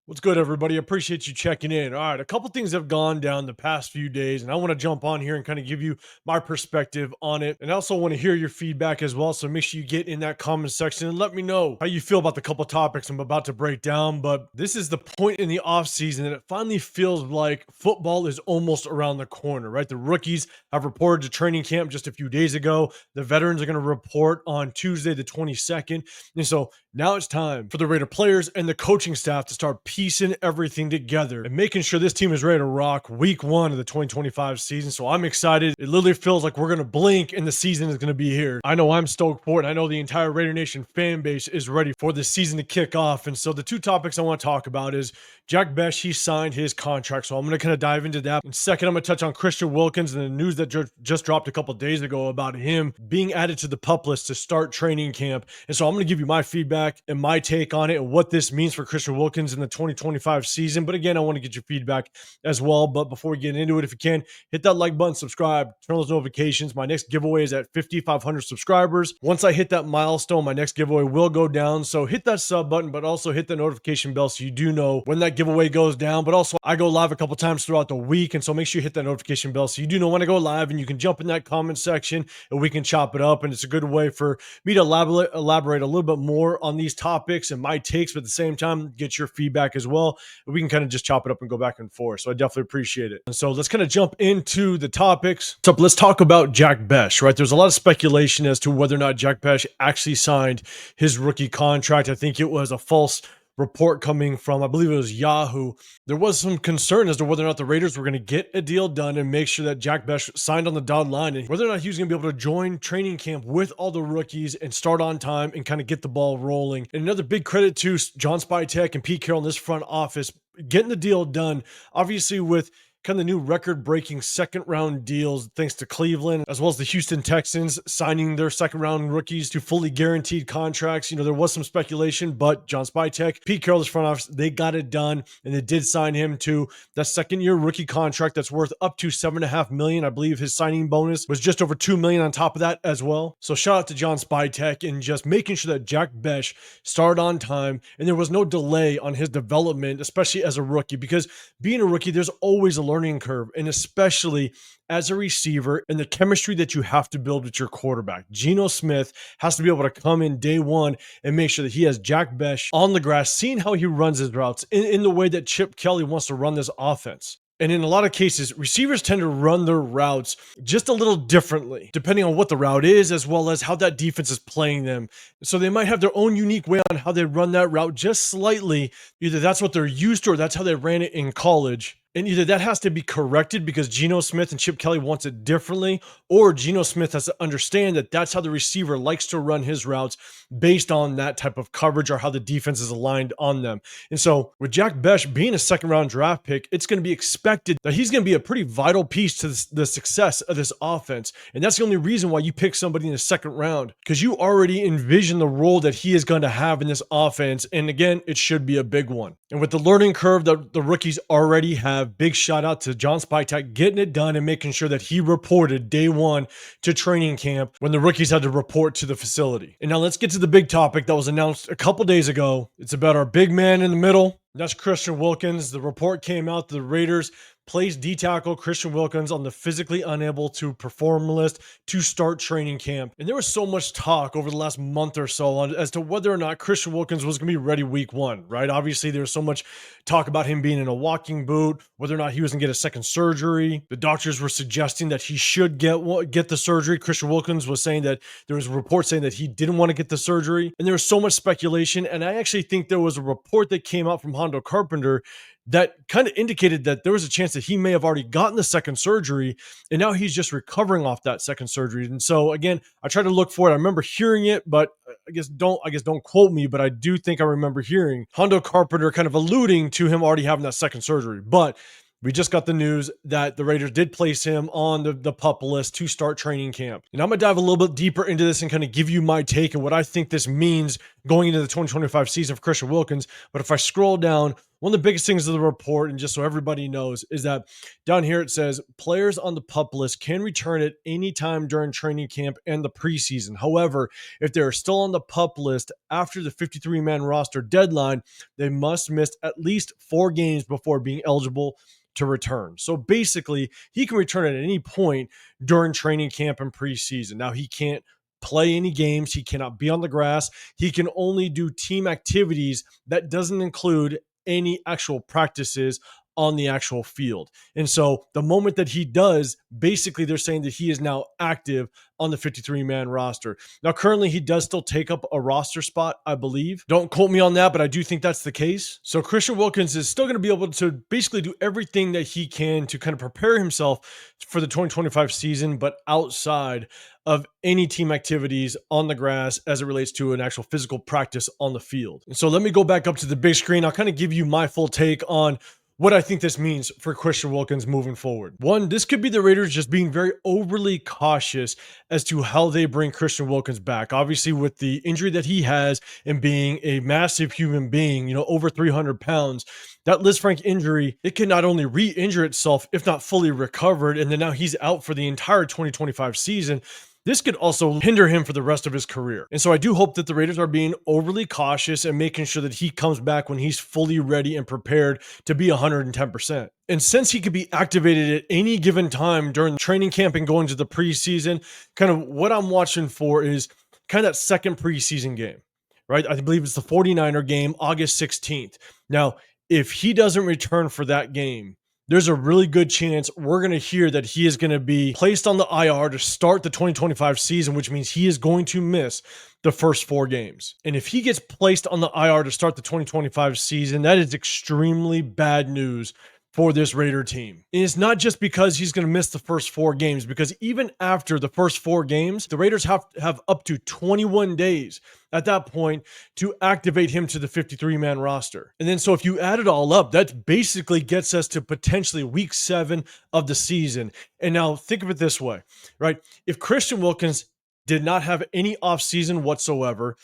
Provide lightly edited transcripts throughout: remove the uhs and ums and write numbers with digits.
What's good, everybody? Appreciate you checking in. All right, a couple things have gone down the past few days, and I want to jump on here and kind of give you my perspective on it. And I also want to hear your feedback as well. So make sure you get in that comment section and let me know how you feel about the couple topics I'm about to break down. But this is the point in the off season, and it finally feels like football is almost around the corner, right? The rookies have reported to training camp just a few days ago. The veterans are going to report on Tuesday, the 22nd. And so now it's time for the Raider players and the coaching staff to start piecing everything together and making sure this team is ready to rock week one of the 2025 season. So I'm excited. It literally feels like we're going to blink and the season is going to be here. I know I'm stoked for it. And I know the entire Raider Nation fan base is ready for the season to kick off. And so the two topics I want to talk about is Jack Bech. He signed his contract. So I'm going to kind of dive into that. And second, I'm going to touch on Christian Wilkins and the news that just dropped a couple days ago about him being added to the PUP list to start training camp. And so I'm going to give you my feedback and my take on it and what this means for Christian Wilkins in the 2025 season. But again, I want to get your feedback as well. But before we get into it, if you can, hit that like button, subscribe, turn on those notifications. My next giveaway is at 5,500 subscribers. Once I hit that milestone, my next giveaway will go down. So hit that sub button, but also hit the notification bell so you do know when that giveaway goes down. But also, I go live a couple times throughout the week. And so make sure you hit that notification bell so you do know when I go live, and you can jump in that comment section and we can chop it up. And it's a good way for me to elaborate a little bit more on these topics and my takes, but at the same time, get your feedback as well. We can kind of just chop it up and go back and forth. So I definitely appreciate it. And so let's kind of jump into the topics. So let's talk about Jack Bech, right? There's a lot of speculation as to whether or not Jack Bech actually signed his rookie contract. I think it was a false report coming from, I believe it was Yahoo. There was some concern as to whether or not the Raiders were going to get a deal done and make sure that Jack Bech signed on the dotted line, and whether or not he was going to be able to join training camp with all the rookies and start on time and kind of get the ball rolling. And another big credit to Johnspytek and Petecarroll in this front office getting the deal done, obviously with kind of new record-breaking second-round deals thanks to Cleveland, as well as the Houston Texans signing their second-round rookies to fully guaranteed contracts. You know, there was some speculation, but Johnspytek, Pete Carroll's front office, they got it done, and they did sign him to that second-year rookie contract that's worth up to $7.5 million. I believe his signing bonus was just over $2 million on top of that as well. So shout out to Johnspytek and just making sure that Jack Bech started on time, and there was no delay on his development, especially as a rookie, because being a rookie, there's always a learning curve, and especially as a receiver and the chemistry that you have to build with your quarterback. Geno Smith has to be able to come in day one and make sure that he has Jack Bech on the grass, seeing how he runs his routes in the way that Chip Kelly wants to run this offense. And in a lot of cases, receivers tend to run their routes just a little differently, depending on what the route is, as well as how that defense is playing them. So they might have their own unique way on how they run that route just slightly. Either that's what they're used to or that's how they ran it in college. And either that has to be corrected because Geno Smith and Chip Kelly wants it differently, or Geno Smith has to understand that that's how the receiver likes to run his routes based on that type of coverage or how the defense is aligned on them. And so with Jack Bech being a second-round draft pick, it's going to be expected that he's going to be a pretty vital piece to the success of this offense. And that's the only reason why you pick somebody in the second round, because you already envision the role that he is going to have in this offense. And again, it should be a big one. And with the learning curve that the rookies already have, big shout out to Johnspytek getting it done and making sure that he reported day one to training camp when the rookies had to report to the facility. And now let's get to the big topic that was announced a couple days ago. It's about our big man in the middle. That's Christian Wilkins. The report came out that the Raiders placed D-tackle Christian Wilkins on the physically unable to perform list to start training camp. And there was so much talk over the last month or so as to whether or not Christian Wilkins was going to be ready week one, right? Obviously, there was so much talk about him being in a walking boot, whether or not he was going to get a second surgery. The doctors were suggesting that he should get the surgery. Christian Wilkins was saying that there was a report saying that he didn't want to get the surgery. And there was so much speculation. And I actually think there was a report that came out from Hondo Carpenter that kind of indicated that there was a chance that he may have already gotten the second surgery, and now he's just recovering off that second surgery. And so again, I tried to look for it. I remember hearing it, but I guess don't quote me, but I do think I remember hearing Hondo Carpenter kind of alluding to him already having that second surgery. But we just got the news that the Raiders did place him on the PUP list to start training camp. And I'm going to dive a little bit deeper into this and kind of give you my take and what I think this means going into the 2025 season for Christian Wilkins. But if I scroll down, One of the biggest things of the report, and just so everybody knows, is that down here it says players on the PUP list can return at any time during training camp and the preseason. However, if they are still on the PUP list after the 53-man roster deadline, they must miss at least 4 games before being eligible to return. So basically, he can return at any point during training camp and preseason. Now, he can't play any games. He cannot be on the grass. He can only do team activities that doesn't include any actual practices on the actual field. And so the moment that he does, basically they're saying that he is now active on the 53-man roster. Now, currently he does still take up a roster spot, I believe. Don't quote me on that, but I do think that's the case. So Christian Wilkins is still going to be able to basically do everything that he can to kind of prepare himself for the 2025 season, but outside of any team activities on the grass as it relates to an actual physical practice on the field. And so let me go back up to the big screen. I'll kind of give you my full take on what I think this means for Christian Wilkins moving forward. One, this could be the Raiders just being very overly cautious as to how they bring Christian Wilkins back. Obviously, with the injury that he has and being a massive human being, over 300 pounds, that Lisfranc injury, it can not only re-injure itself, if not fully recovered, and then now he's out for the entire 2025 season. This could also hinder him for the rest of his career. And so I do hope that the Raiders are being overly cautious and making sure that he comes back when he's fully ready and prepared to be 110%. And since he could be activated at any given time during training camp and going to the preseason, kind of what I'm watching for is kind of that second preseason game, right? I believe it's the 49er game, August 16th. Now, if he doesn't return for that game, there's a really good chance we're going to hear that he is going to be placed on the IR to start the 2025 season, which means he is going to miss the first 4 games. And if he gets placed on the IR to start the 2025 season, that is extremely bad news for this Raider team. And it's not just because he's going to miss the first 4 games, because even after the first 4 games, the Raiders have up to 21 days at that point to activate him to the 53-man roster. And then so if you add it all up, that basically gets us to potentially week 7 of the season. And now think of it this way, right? If Christian Wilkins did not have any offseason whatsoever,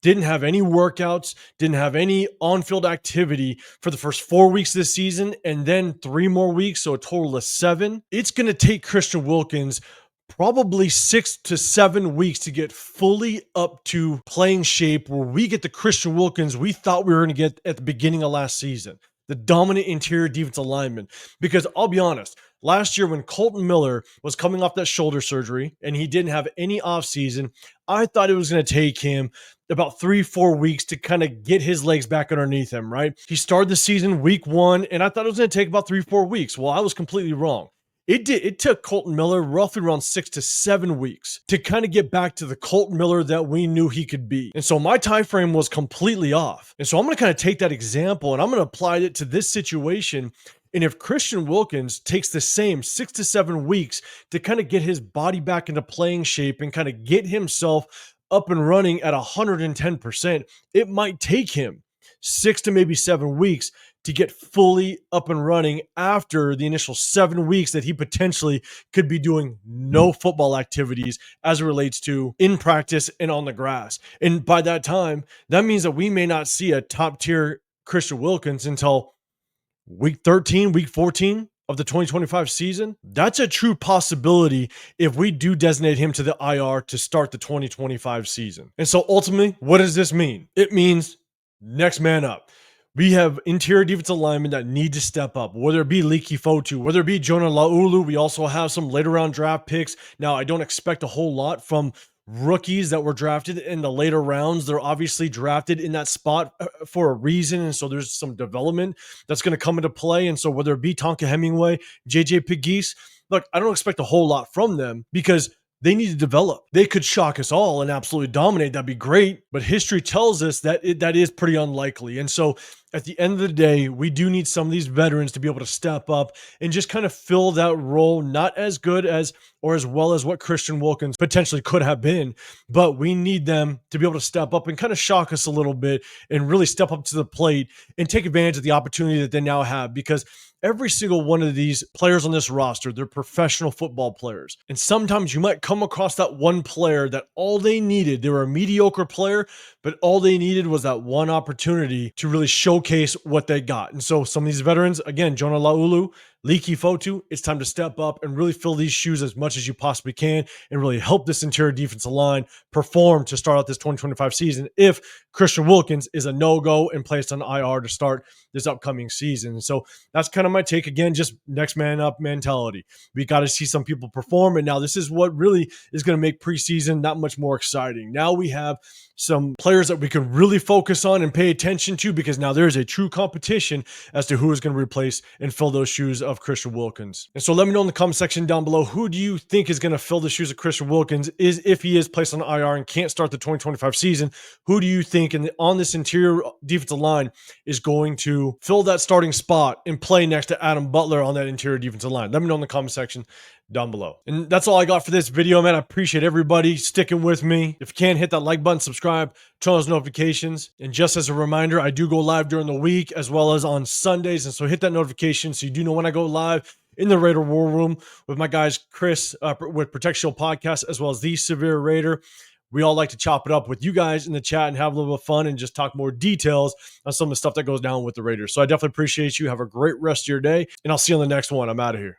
didn't have any workouts, didn't have any on-field activity for the first 4 weeks of the season, and then 3 more weeks, so a total of 7. It's going to take Christian Wilkins probably 6 to 7 weeks to get fully up to playing shape where we get the Christian Wilkins we thought we were going to get at the beginning of last season, the dominant interior defensive lineman. Because I'll be honest, last year when Colton Miller was coming off that shoulder surgery and he didn't have any offseason, I thought it was going to take him about 3-4 weeks to kind of get his legs back underneath him, right? He started the season week 1, and I thought it was going to take about 3-4 weeks. Well, I was completely wrong. It took Colton Miller roughly around 6 to 7 weeks to kind of get back to the Colton Miller that we knew he could be. And so my time frame was completely off. And so I'm going to kind of take that example and I'm going to apply it to this situation. And if Christian Wilkins takes the same 6 to 7 weeks to kind of get his body back into playing shape and kind of get himself up and running at 110%, it might take him 6 to maybe 7 weeks to get fully up and running after the initial 7 weeks that he potentially could be doing no football activities as it relates to in practice and on the grass. And by that time, that means that we may not see a top tier Christian Wilkins until week 13, week 14 of the 2025 season. That's a true possibility if we do designate him to the IR to start the 2025 season. And so ultimately, what does this mean? It means next man up. We have interior defensive linemen that need to step up, whether it be Leki Fotu, whether it be Jonah Laulu. We also have some later round draft picks. Now, I don't expect a whole lot from rookies that were drafted in the later rounds. They're obviously drafted in that spot for a reason. And so there's some development that's going to come into play. And so whether it be Tonka Hemingway, JJ Pegues, look, I don't expect a whole lot from them because they need to develop. They could shock us all and absolutely dominate. That'd be great. But history tells us that that is pretty unlikely. And so at the end of the day, we do need some of these veterans to be able to step up and just kind of fill that role, not as good as or as well as what Christian Wilkins potentially could have been. But we need them to be able to step up and kind of shock us a little bit and really step up to the plate and take advantage of the opportunity that they now have, because every single one of these players on this roster, they're professional football players. And sometimes you might come across that one player that all they needed, they were a mediocre player, but all they needed was that one opportunity to really showcase what they got. And so some of these veterans, again, Jonah Laulu, Leki Fotu, it's time to step up and really fill these shoes as much as you possibly can and really help this interior defensive line perform to start out this 2025 season if Christian Wilkins is a no-go and placed on IR to start this upcoming season. So that's kind of my take. Again, just next man up mentality. We got to see some people perform, and now this is what really is going to make preseason that much more exciting. Now we have some players that we can really focus on and pay attention to, because now there's a true competition as to who is going to replace and fill those shoes of Christian Wilkins. And so let me know in the comment section down below, who do you think is going to fill the shoes of Christian Wilkins? Is if he is placed on IR and can't start the 2025 season, who do you think on this interior defensive line is going to fill that starting spot and play next to Adam Butler on that interior defensive line? Let me know in the comment section down below. And that's all I got for this video, man. I appreciate everybody sticking with me. If you can, hit that like button, subscribe, turn on those notifications. And just as a reminder, I do go live during the week as well as on Sundays. And so hit that notification so you do know when I go live in the Raider War Room with my guys, Chris, with Protect Shield Podcast, as well as the Severe Raider. We all like to chop it up with you guys in the chat and have a little bit of fun and just talk more details on some of the stuff that goes down with the Raiders. So I definitely appreciate you. Have a great rest of your day, and I'll see you on the next one. I'm out of here.